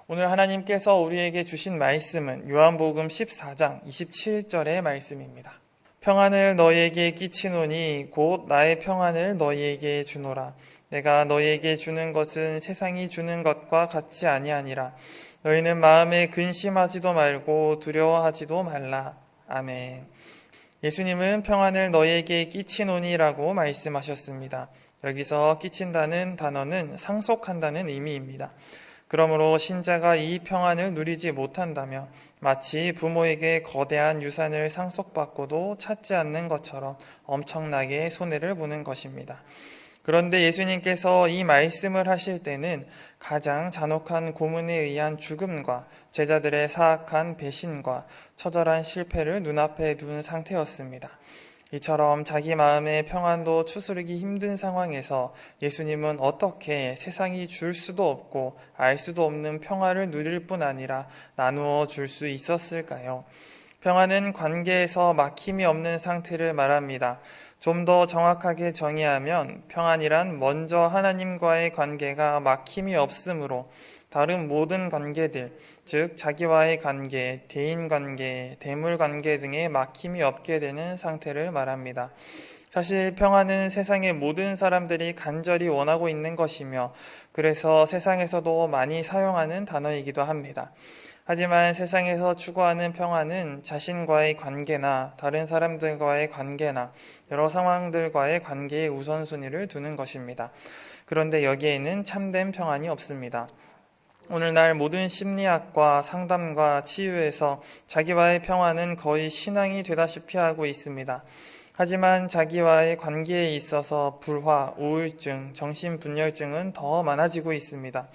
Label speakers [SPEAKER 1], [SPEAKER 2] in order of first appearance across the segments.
[SPEAKER 1] 오늘 하나님께서 우리에게 주신 말씀은 요한복음 14장 27절의 말씀입니다. 평안을 너희에게 끼치노니 곧 나의 평안을 너희에게 주노라. 내가 너희에게 주는 것은 세상이 주는 것과 같지 아니하니라. 너희는 마음에 근심하지도 말고 두려워하지도 말라. 아멘. 예수님은 평안을 너희에게 끼치노니라고 말씀하셨습니다. 여기서 끼친다는 단어는 상속한다는 의미입니다. 그러므로 신자가 이 평안을 누리지 못한다면 마치 부모에게 거대한 유산을 상속받고도 찾지 않는 것처럼 엄청나게 손해를 보는 것입니다. 그런데 예수님께서 이 말씀을 하실 때는 가장 잔혹한 고문에 의한 죽음과 제자들의 사악한 배신과 처절한 실패를 눈앞에 둔 상태였습니다. 이처럼 자기 마음의 평안도 추스르기 힘든 상황에서 예수님은 어떻게 세상이 줄 수도 없고 알 수도 없는 평화를 누릴 뿐 아니라 나누어 줄 수 있었을까요? 평안은 관계에서 막힘이 없는 상태를 말합니다. 좀 더 정확하게 정의하면 평안이란 먼저 하나님과의 관계가 막힘이 없으므로 다른 모든 관계들, 즉 자기와의 관계, 대인관계, 대물관계 등에 막힘이 없게 되는 상태를 말합니다. 사실 평안은 세상의 모든 사람들이 간절히 원하고 있는 것이며 그래서 세상에서도 많이 사용하는 단어이기도 합니다. 하지만 세상에서 추구하는 평안은 자신과의 관계나 다른 사람들과의 관계나 여러 상황들과의 관계에 우선순위를 두는 것입니다. 그런데 여기에는 참된 평안이 없습니다. 오늘날 모든 심리학과 상담과 치유에서 자기와의 평안은 거의 신앙이 되다시피 하고 있습니다. 하지만 자기와의 관계에 있어서 불화, 우울증, 정신분열증은 더 많아지고 있습니다.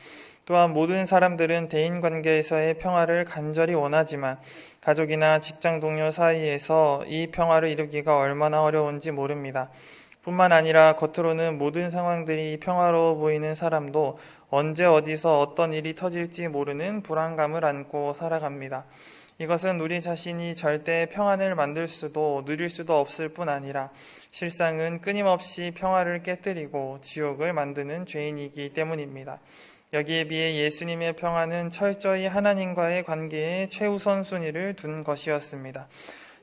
[SPEAKER 1] 또한 모든 사람들은 대인관계에서의 평화를 간절히 원하지만 가족이나 직장 동료 사이에서 이 평화를 이루기가 얼마나 어려운지 모릅니다. 뿐만 아니라 겉으로는 모든 상황들이 평화로워 보이는 사람도 언제 어디서 어떤 일이 터질지 모르는 불안감을 안고 살아갑니다. 이것은 우리 자신이 절대 평안을 만들 수도 누릴 수도 없을 뿐 아니라 실상은 끊임없이 평화를 깨뜨리고 지옥을 만드는 죄인이기 때문입니다. 여기에 비해 예수님의 평안은 철저히 하나님과의 관계에 최우선 순위를 둔 것이었습니다.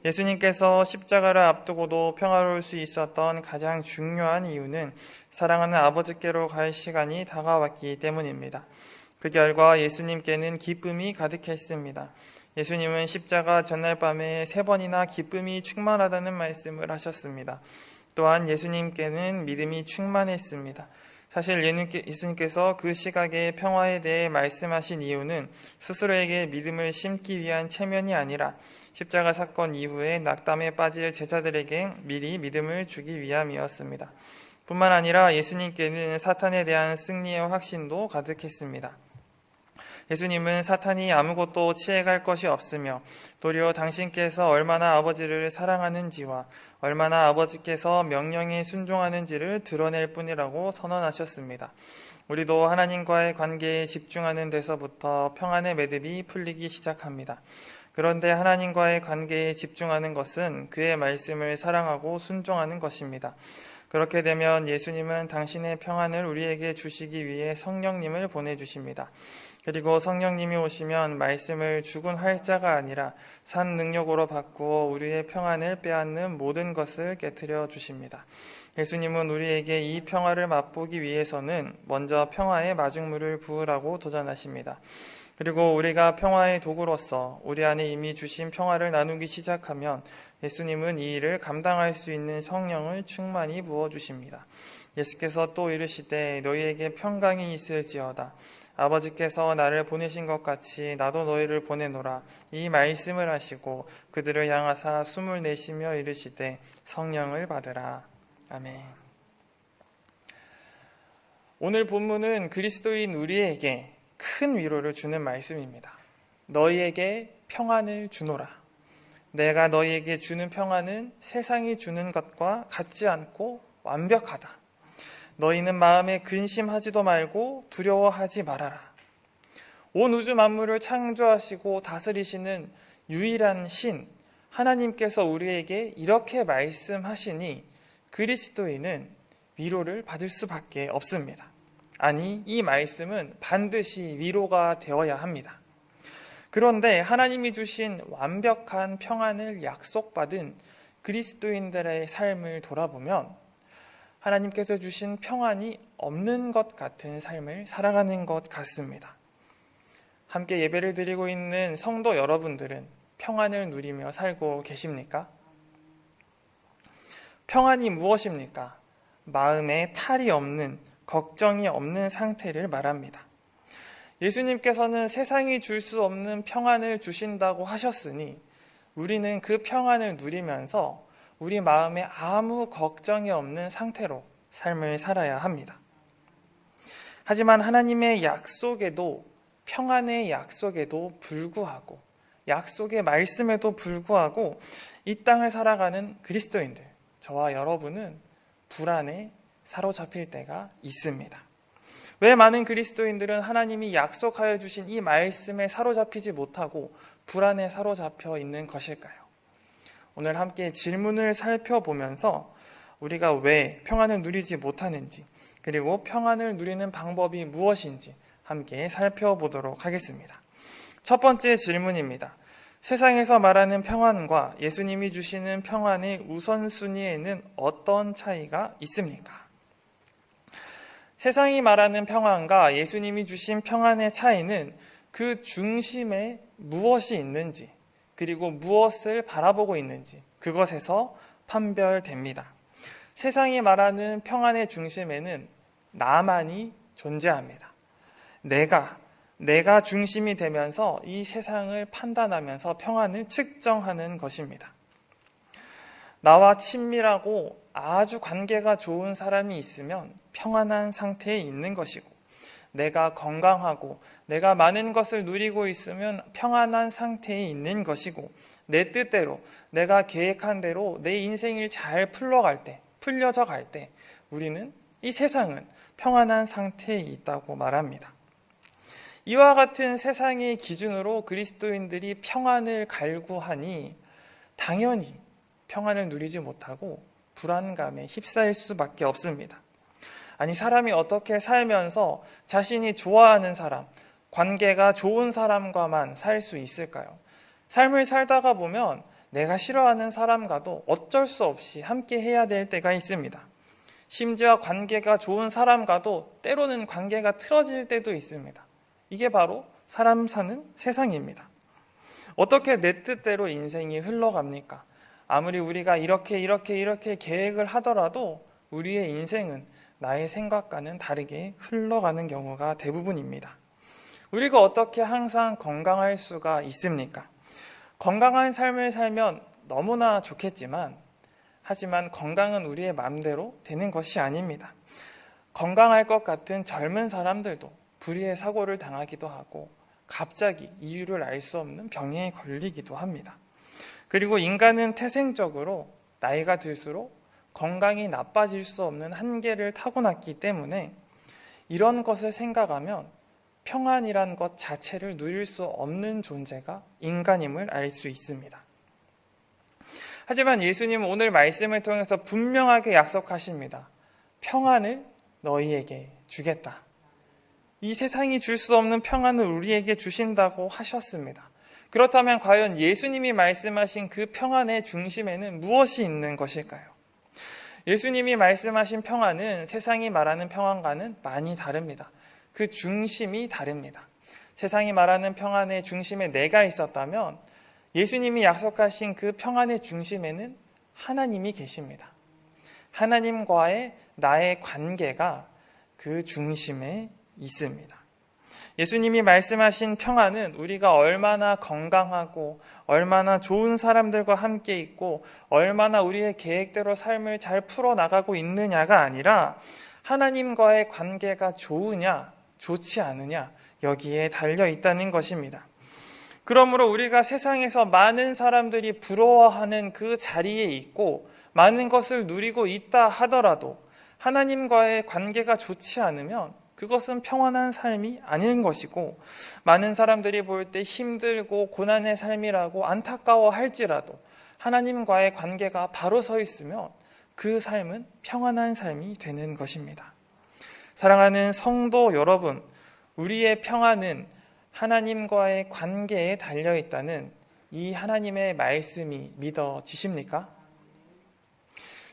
[SPEAKER 1] 예수님께서 십자가를 앞두고도 평화로울 수 있었던 가장 중요한 이유는 사랑하는 아버지께로 갈 시간이 다가왔기 때문입니다. 그 결과 예수님께는 기쁨이 가득했습니다. 예수님은 십자가 전날 밤에 3번이나 기쁨이 충만하다는 말씀을 하셨습니다. 또한 예수님께는 믿음이 충만했습니다. 사실 예수님께서 그 시각의 평화에 대해 말씀하신 이유는 스스로에게 믿음을 심기 위한 체면이 아니라 십자가 사건 이후에 낙담에 빠질 제자들에게 미리 믿음을 주기 위함이었습니다. 뿐만 아니라 예수님께는 사탄에 대한 승리의 확신도 가득했습니다. 예수님은 사탄이 아무것도 취해갈 것이 없으며 도리어 당신께서 얼마나 아버지를 사랑하는지와 얼마나 아버지께서 명령에 순종하는지를 드러낼 뿐이라고 선언하셨습니다. 우리도 하나님과의 관계에 집중하는 데서부터 평안의 매듭이 풀리기 시작합니다. 그런데 하나님과의 관계에 집중하는 것은 그의 말씀을 사랑하고 순종하는 것입니다. 그렇게 되면 예수님은 당신의 평안을 우리에게 주시기 위해 성령님을 보내주십니다. 그리고 성령님이 오시면 말씀을 죽은 활자가 아니라 산 능력으로 바꾸어 우리의 평안을 빼앗는 모든 것을 깨트려 주십니다. 예수님은 우리에게 이 평화를 맛보기 위해서는 먼저 평화의 마중물을 부으라고 도전하십니다. 그리고 우리가 평화의 도구로서 우리 안에 이미 주신 평화를 나누기 시작하면 예수님은 이 일을 감당할 수 있는 성령을 충만히 부어주십니다. 예수께서 또 이르시되 너희에게 평강이 있을지어다. 아버지께서 나를 보내신 것 같이 나도 너희를 보내노라. 이 말씀을 하시고 그들을 향하사 숨을 내쉬며 이르시되 성령을 받으라. 아멘. 오늘 본문은 그리스도인 우리에게 큰 위로를 주는 말씀입니다. 너희에게 평안을 주노라. 내가 너희에게 주는 평안은 세상이 주는 것과 같지 않고 완벽하다. 너희는 마음에 근심하지도 말고 두려워하지 말아라. 온 우주 만물을 창조하시고 다스리시는 유일한 신 하나님께서 우리에게 이렇게 말씀하시니 그리스도인은 위로를 받을 수밖에 없습니다. 아니, 이 말씀은 반드시 위로가 되어야 합니다. 그런데 하나님이 주신 완벽한 평안을 약속받은 그리스도인들의 삶을 돌아보면 하나님께서 주신 평안이 없는 것 같은 삶을 살아가는 것 같습니다. 함께 예배를 드리고 있는 성도 여러분들은 평안을 누리며 살고 계십니까? 평안이 무엇입니까? 마음에 탈이 없는, 걱정이 없는 상태를 말합니다. 예수님께서는 세상이 줄 수 없는 평안을 주신다고 하셨으니 우리는 그 평안을 누리면서 우리 마음에 아무 걱정이 없는 상태로 삶을 살아야 합니다. 하지만 하나님의 약속에도, 평안의 약속에도 불구하고, 약속의 말씀에도 불구하고 이 땅을 살아가는 그리스도인들, 저와 여러분은 불안에 사로잡힐 때가 있습니다. 왜 많은 그리스도인들은 하나님이 약속하여 주신 이 말씀에 사로잡히지 못하고 불안에 사로잡혀 있는 것일까요? 오늘 함께 질문을 살펴보면서 우리가 왜 평안을 누리지 못하는지, 그리고 평안을 누리는 방법이 무엇인지 함께 살펴보도록 하겠습니다. 첫 번째 질문입니다. 세상에서 말하는 평안과 예수님이 주시는 평안의 우선순위에는 어떤 차이가 있습니까? 세상이 말하는 평안과 예수님이 주신 평안의 차이는 그 중심에 무엇이 있는지, 그리고 무엇을 바라보고 있는지, 그것에서 판별됩니다. 세상이 말하는 평안의 중심에는 나만이 존재합니다. 내가 중심이 되면서 이 세상을 판단하면서 평안을 측정하는 것입니다. 나와 친밀하고 아주 관계가 좋은 사람이 있으면 평안한 상태에 있는 것이고, 내가 건강하고 내가 많은 것을 누리고 있으면 평안한 상태에 있는 것이고, 내 뜻대로 내가 계획한 대로 내 인생을 잘 풀려져 갈 때 우리는, 이 세상은 평안한 상태에 있다고 말합니다. 이와 같은 세상의 기준으로 그리스도인들이 평안을 갈구하니 당연히 평안을 누리지 못하고 불안감에 휩싸일 수밖에 없습니다. 아니, 사람이 어떻게 살면서 자신이 좋아하는 사람, 관계가 좋은 사람과만 살 수 있을까요? 삶을 살다가 보면 내가 싫어하는 사람과도 어쩔 수 없이 함께 해야 될 때가 있습니다. 심지어 관계가 좋은 사람과도 때로는 관계가 틀어질 때도 있습니다. 이게 바로 사람 사는 세상입니다. 어떻게 내 뜻대로 인생이 흘러갑니까? 아무리 우리가 이렇게 계획을 하더라도 우리의 인생은 나의 생각과는 다르게 흘러가는 경우가 대부분입니다. 우리가 어떻게 항상 건강할 수가 있습니까? 건강한 삶을 살면 너무나 좋겠지만, 하지만 건강은 우리의 마음대로 되는 것이 아닙니다. 건강할 것 같은 젊은 사람들도 불의의 사고를 당하기도 하고 갑자기 이유를 알 수 없는 병에 걸리기도 합니다. 그리고 인간은 태생적으로 나이가 들수록 건강이 나빠질 수 없는 한계를 타고났기 때문에 이런 것을 생각하면 평안이란 것 자체를 누릴 수 없는 존재가 인간임을 알 수 있습니다. 하지만 예수님은 오늘 말씀을 통해서 분명하게 약속하십니다. 평안을 너희에게 주겠다. 이 세상이 줄 수 없는 평안을 우리에게 주신다고 하셨습니다. 그렇다면 과연 예수님이 말씀하신 그 평안의 중심에는 무엇이 있는 것일까요? 예수님이 말씀하신 평안은 세상이 말하는 평안과는 많이 다릅니다. 그 중심이 다릅니다. 세상이 말하는 평안의 중심에 내가 있었다면 예수님이 약속하신 그 평안의 중심에는 하나님이 계십니다. 하나님과의 나의 관계가 그 중심에 있습니다. 예수님이 말씀하신 평안은 우리가 얼마나 건강하고 얼마나 좋은 사람들과 함께 있고 얼마나 우리의 계획대로 삶을 잘 풀어나가고 있느냐가 아니라 하나님과의 관계가 좋으냐 좋지 않으냐 여기에 달려 있다는 것입니다. 그러므로 우리가 세상에서 많은 사람들이 부러워하는 그 자리에 있고 많은 것을 누리고 있다 하더라도 하나님과의 관계가 좋지 않으면 그것은 평안한 삶이 아닌 것이고, 많은 사람들이 볼 때 힘들고 고난의 삶이라고 안타까워할지라도 하나님과의 관계가 바로 서 있으면 그 삶은 평안한 삶이 되는 것입니다. 사랑하는 성도 여러분, 우리의 평안은 하나님과의 관계에 달려있다는 이 하나님의 말씀이 믿어지십니까?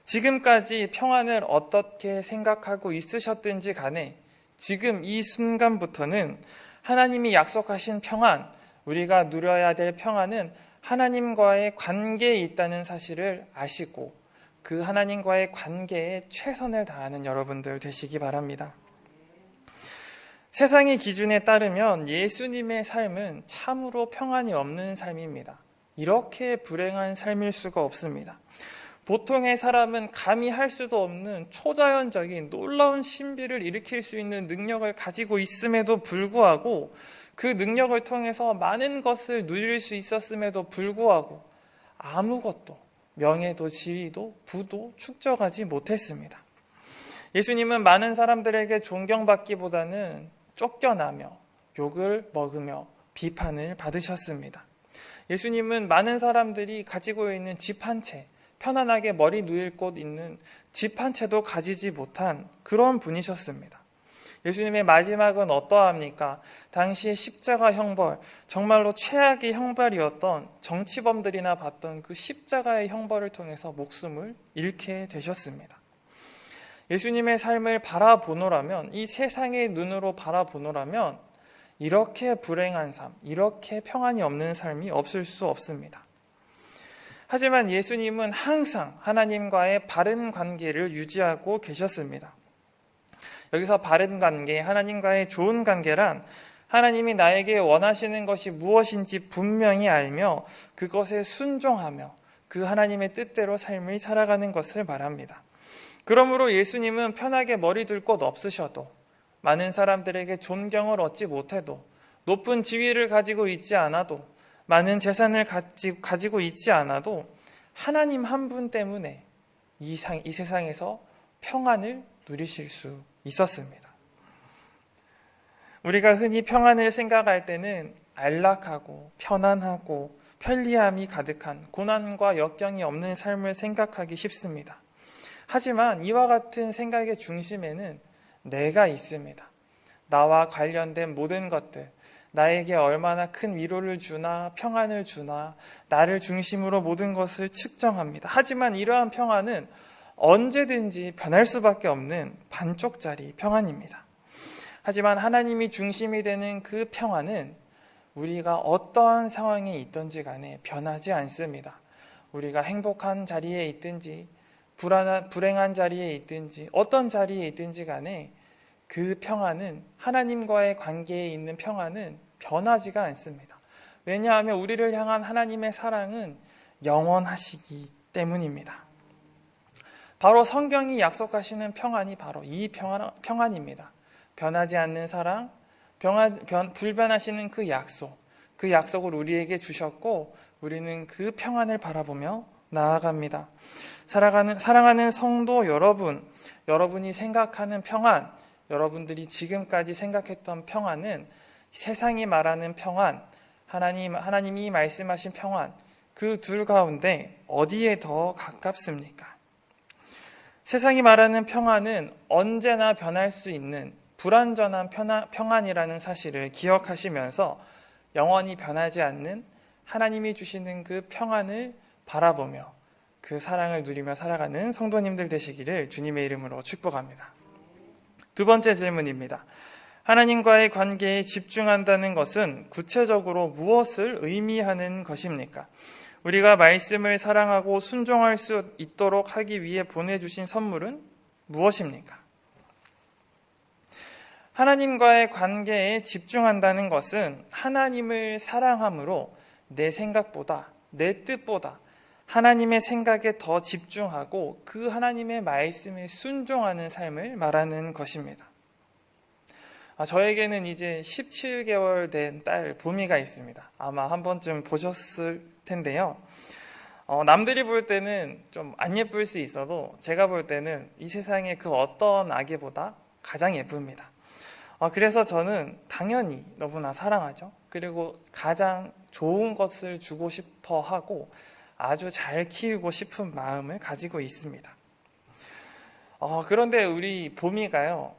[SPEAKER 1] 지금까지 평안을 어떻게 생각하고 있으셨든지 간에 지금 이 순간부터는 하나님이 약속하신 평안, 우리가 누려야 될 평안은 하나님과의 관계에 있다는 사실을 아시고 그 하나님과의 관계에 최선을 다하는 여러분들 되시기 바랍니다. 세상의 기준에 따르면 예수님의 삶은 참으로 평안이 없는 삶입니다. 이렇게 불행한 삶일 수가 없습니다. 보통의 사람은 감히 할 수도 없는 초자연적인 놀라운 신비를 일으킬 수 있는 능력을 가지고 있음에도 불구하고 그 능력을 통해서 많은 것을 누릴 수 있었음에도 불구하고 아무것도 명예도 지위도 부도 축적하지 못했습니다. 예수님은 많은 사람들에게 존경받기보다는 쫓겨나며 욕을 먹으며 비판을 받으셨습니다. 예수님은 많은 사람들이 가지고 있는 집 한 채, 편안하게 머리 누일 곳 있는 집 한 채도 가지지 못한 그런 분이셨습니다. 예수님의 마지막은 어떠합니까? 당시의 십자가 형벌, 정말로 최악의 형벌이었던 정치범들이나 받던 그 십자가의 형벌을 통해서 목숨을 잃게 되셨습니다. 예수님의 삶을 바라보노라면, 이 세상의 눈으로 바라보노라면 이렇게 불행한 삶, 이렇게 평안이 없는 삶이 없을 수 없습니다. 하지만 예수님은 항상 하나님과의 바른 관계를 유지하고 계셨습니다. 여기서 바른 관계, 하나님과의 좋은 관계란 하나님이 나에게 원하시는 것이 무엇인지 분명히 알며 그것에 순종하며 그 하나님의 뜻대로 삶을 살아가는 것을 말합니다. 그러므로 예수님은 편하게 머리 둘 곳 없으셔도, 많은 사람들에게 존경을 얻지 못해도, 높은 지위를 가지고 있지 않아도, 많은 재산을 가지고 있지 않아도 하나님 한 분 때문에 이 세상에서 평안을 누리실 수 있었습니다. 우리가 흔히 평안을 생각할 때는 안락하고 편안하고 편리함이 가득한 고난과 역경이 없는 삶을 생각하기 쉽습니다. 하지만 이와 같은 생각의 중심에는 내가 있습니다. 나와 관련된 모든 것들, 나에게 얼마나 큰 위로를 주나 평안을 주나 나를 중심으로 모든 것을 측정합니다. 하지만 이러한 평안은 언제든지 변할 수밖에 없는 반쪽짜리 평안입니다. 하지만 하나님이 중심이 되는 그 평안은 우리가 어떠한 상황에 있든지 간에 변하지 않습니다. 우리가 행복한 자리에 있든지 불행한 자리에 있든지 어떤 자리에 있든지 간에 그 평안은, 하나님과의 관계에 있는 평안은 변하지가 않습니다. 왜냐하면 우리를 향한 하나님의 사랑은 영원하시기 때문입니다. 바로 성경이 약속하시는 평안이 바로 이 평안입니다. 변하지 않는 사랑, 불변하시는 그 약속을 우리에게 주셨고 우리는 그 평안을 바라보며 나아갑니다. 사랑하는 성도 여러분, 여러분이 생각하는 평안, 여러분들이 지금까지 생각했던 평안은 세상이 말하는 평안, 하나님이 말씀하신 평안, 그 둘 가운데 어디에 더 가깝습니까? 세상이 말하는 평안은 언제나 변할 수 있는 불완전한 평안이라는 사실을 기억하시면서 영원히 변하지 않는 하나님이 주시는 그 평안을 바라보며 그 사랑을 누리며 살아가는 성도님들 되시기를 주님의 이름으로 축복합니다. 두 번째 질문입니다. 하나님과의 관계에 집중한다는 것은 구체적으로 무엇을 의미하는 것입니까? 우리가 말씀을 사랑하고 순종할 수 있도록 하기 위해 보내주신 선물은 무엇입니까? 하나님과의 관계에 집중한다는 것은 하나님을 사랑함으로 내 생각보다, 내 뜻보다 하나님의 생각에 더 집중하고 그 하나님의 말씀에 순종하는 삶을 말하는 것입니다. 저에게는 이제 17개월 된 딸 보미가 있습니다. 아마 한 번쯤 보셨을 텐데요. 남들이 볼 때는 좀 안 예쁠 수 있어도 제가 볼 때는 이 세상의 그 어떤 아기보다 가장 예쁩니다. 그래서 저는 당연히 너무나 사랑하죠. 그리고 가장 좋은 것을 주고 싶어 하고 아주 잘 키우고 싶은 마음을 가지고 있습니다. 그런데 우리 보미가요,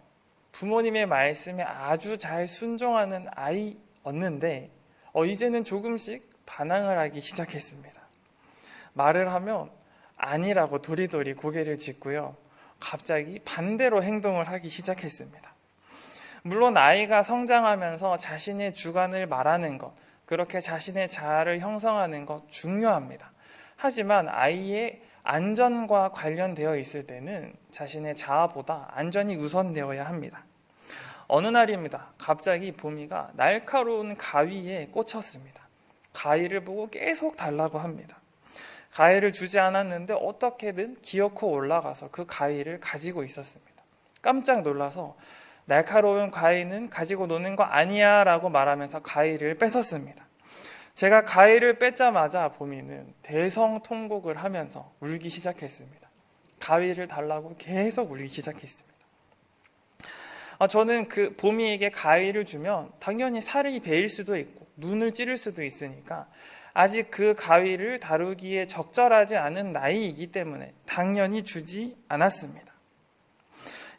[SPEAKER 1] 부모님의 말씀에 아주 잘 순종하는 아이였는데 이제는 조금씩 반항을 하기 시작했습니다. 말을 하면 아니라고 도리도리 고개를 짚고요. 갑자기 반대로 행동을 하기 시작했습니다. 물론 아이가 성장하면서 자신의 주관을 말하는 것, 그렇게 자신의 자아를 형성하는 것 중요합니다. 하지만 아이의 안전과 관련되어 있을 때는 자신의 자아보다 안전이 우선되어야 합니다. 어느 날입니다. 갑자기 보미가 날카로운 가위에 꽂혔습니다. 가위를 보고 계속 달라고 합니다. 가위를 주지 않았는데 어떻게든 기어코 올라가서 그 가위를 가지고 있었습니다. 깜짝 놀라서 날카로운 가위는 가지고 노는 거 아니야 라고 말하면서 가위를 뺏었습니다. 제가 가위를 뺏자마자 보미는 대성통곡을 하면서 울기 시작했습니다. 가위를 달라고 계속 울기 시작했습니다. 저는 그 보미에게 가위를 주면 당연히 살이 베일 수도 있고 눈을 찌를 수도 있으니까 아직 그 가위를 다루기에 적절하지 않은 나이이기 때문에 당연히 주지 않았습니다.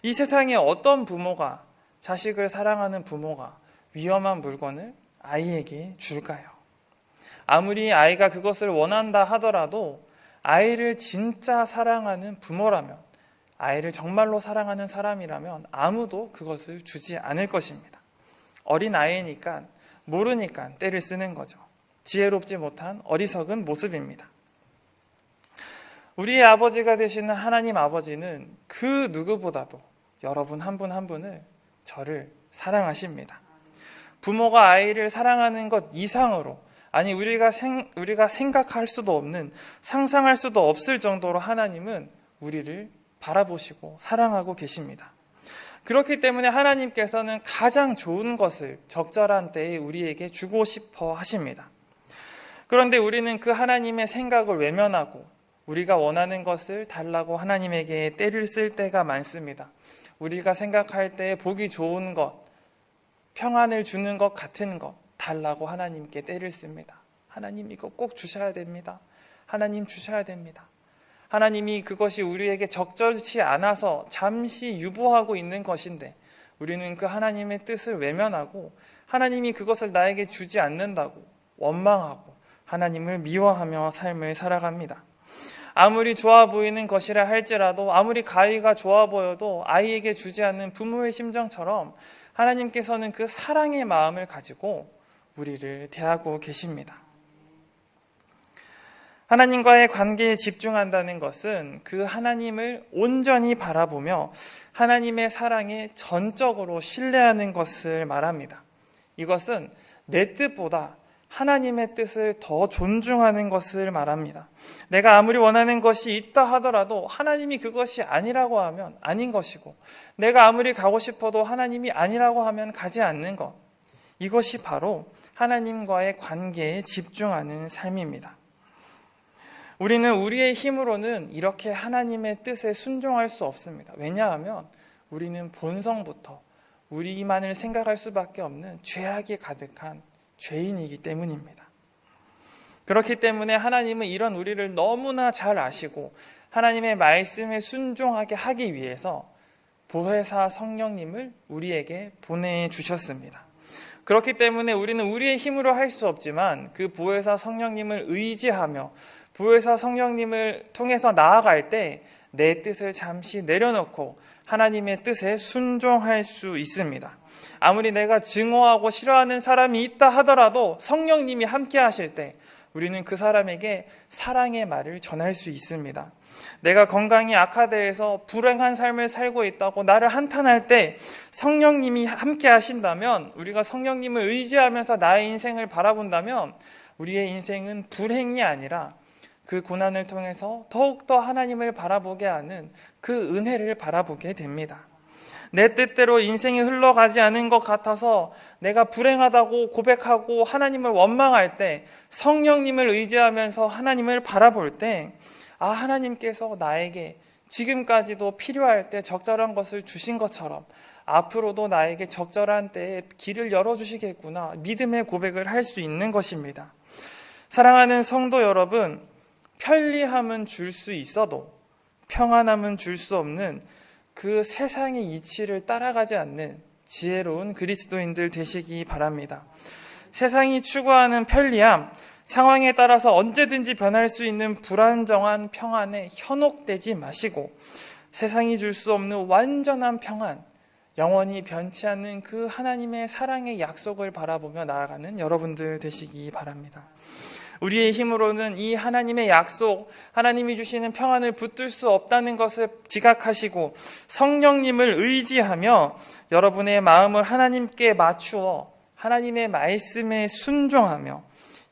[SPEAKER 1] 이 세상에 어떤 부모가, 자식을 사랑하는 부모가 위험한 물건을 아이에게 줄까요? 아무리 아이가 그것을 원한다 하더라도 아이를 진짜 사랑하는 부모라면, 아이를 정말로 사랑하는 사람이라면 아무도 그것을 주지 않을 것입니다. 어린 아이니까 모르니까 때를 쓰는 거죠. 지혜롭지 못한 어리석은 모습입니다. 우리의 아버지가 되시는 하나님 아버지는 그 누구보다도 여러분 한 분 한 분을, 저를 사랑하십니다. 부모가 아이를 사랑하는 것 이상으로, 아니 우리가 생각할 수도 없는, 상상할 수도 없을 정도로 하나님은 우리를 바라보시고 사랑하고 계십니다. 그렇기 때문에 하나님께서는 가장 좋은 것을 적절한 때에 우리에게 주고 싶어 하십니다. 그런데 우리는 그 하나님의 생각을 외면하고 우리가 원하는 것을 달라고 하나님에게 때를 쓸 때가 많습니다. 우리가 생각할 때 보기 좋은 것, 평안을 주는 것 같은 것 달라고 하나님께 때를 씁니다. 하나님 이거 꼭 주셔야 됩니다. 하나님 주셔야 됩니다. 하나님이 그것이 우리에게 적절치 않아서 잠시 유보하고 있는 것인데 우리는 그 하나님의 뜻을 외면하고 하나님이 그것을 나에게 주지 않는다고 원망하고 하나님을 미워하며 삶을 살아갑니다. 아무리 좋아 보이는 것이라 할지라도, 아무리 가위가 좋아 보여도 아이에게 주지 않는 부모의 심정처럼 하나님께서는 그 사랑의 마음을 가지고 우리를 대하고 계십니다. 하나님과의 관계에 집중한다는 것은 그 하나님을 온전히 바라보며 하나님의 사랑에 전적으로 신뢰하는 것을 말합니다. 이것은 내 뜻보다 하나님의 뜻을 더 존중하는 것을 말합니다. 내가 아무리 원하는 것이 있다 하더라도 하나님이 그것이 아니라고 하면 아닌 것이고, 내가 아무리 가고 싶어도 하나님이 아니라고 하면 가지 않는 것, 이것이 바로 하나님과의 관계에 집중하는 삶입니다. 우리는 우리의 힘으로는 이렇게 하나님의 뜻에 순종할 수 없습니다. 왜냐하면 우리는 본성부터 우리만을 생각할 수밖에 없는 죄악이 가득한 죄인이기 때문입니다. 그렇기 때문에 하나님은 이런 우리를 너무나 잘 아시고 하나님의 말씀에 순종하게 하기 위해서 보혜사 성령님을 우리에게 보내주셨습니다. 그렇기 때문에 우리는 우리의 힘으로 할 수 없지만 그 보혜사 성령님을 의지하며 보혜사 성령님을 통해서 나아갈 때 내 뜻을 잠시 내려놓고 하나님의 뜻에 순종할 수 있습니다. 아무리 내가 증오하고 싫어하는 사람이 있다 하더라도 성령님이 함께 하실 때 우리는 그 사람에게 사랑의 말을 전할 수 있습니다. 내가 건강이 악화되어서 불행한 삶을 살고 있다고 나를 한탄할 때 성령님이 함께 하신다면, 우리가 성령님을 의지하면서 나의 인생을 바라본다면 우리의 인생은 불행이 아니라 그 고난을 통해서 더욱더 하나님을 바라보게 하는 그 은혜를 바라보게 됩니다. 내 뜻대로 인생이 흘러가지 않은 것 같아서 내가 불행하다고 고백하고 하나님을 원망할 때 성령님을 의지하면서 하나님을 바라볼 때, 아, 하나님께서 나에게 지금까지도 필요할 때 적절한 것을 주신 것처럼 앞으로도 나에게 적절한 때에 길을 열어주시겠구나, 믿음의 고백을 할 수 있는 것입니다. 사랑하는 성도 여러분, 편리함은 줄 수 있어도 평안함은 줄 수 없는 그 세상의 이치를 따라가지 않는 지혜로운 그리스도인들 되시기 바랍니다. 세상이 추구하는 편리함, 상황에 따라서 언제든지 변할 수 있는 불안정한 평안에 현혹되지 마시고 세상이 줄 수 없는 완전한 평안, 영원히 변치 않는 그 하나님의 사랑의 약속을 바라보며 나아가는 여러분들 되시기 바랍니다. 우리의 힘으로는 이 하나님의 약속, 하나님이 주시는 평안을 붙들 수 없다는 것을 지각하시고 성령님을 의지하며 여러분의 마음을 하나님께 맞추어 하나님의 말씀에 순종하며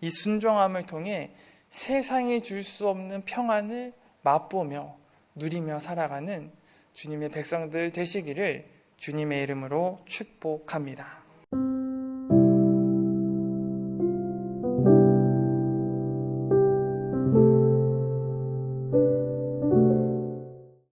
[SPEAKER 1] 이 순종함을 통해 세상이 줄 수 없는 평안을 맛보며 누리며 살아가는 주님의 백성들 되시기를 주님의 이름으로 축복합니다.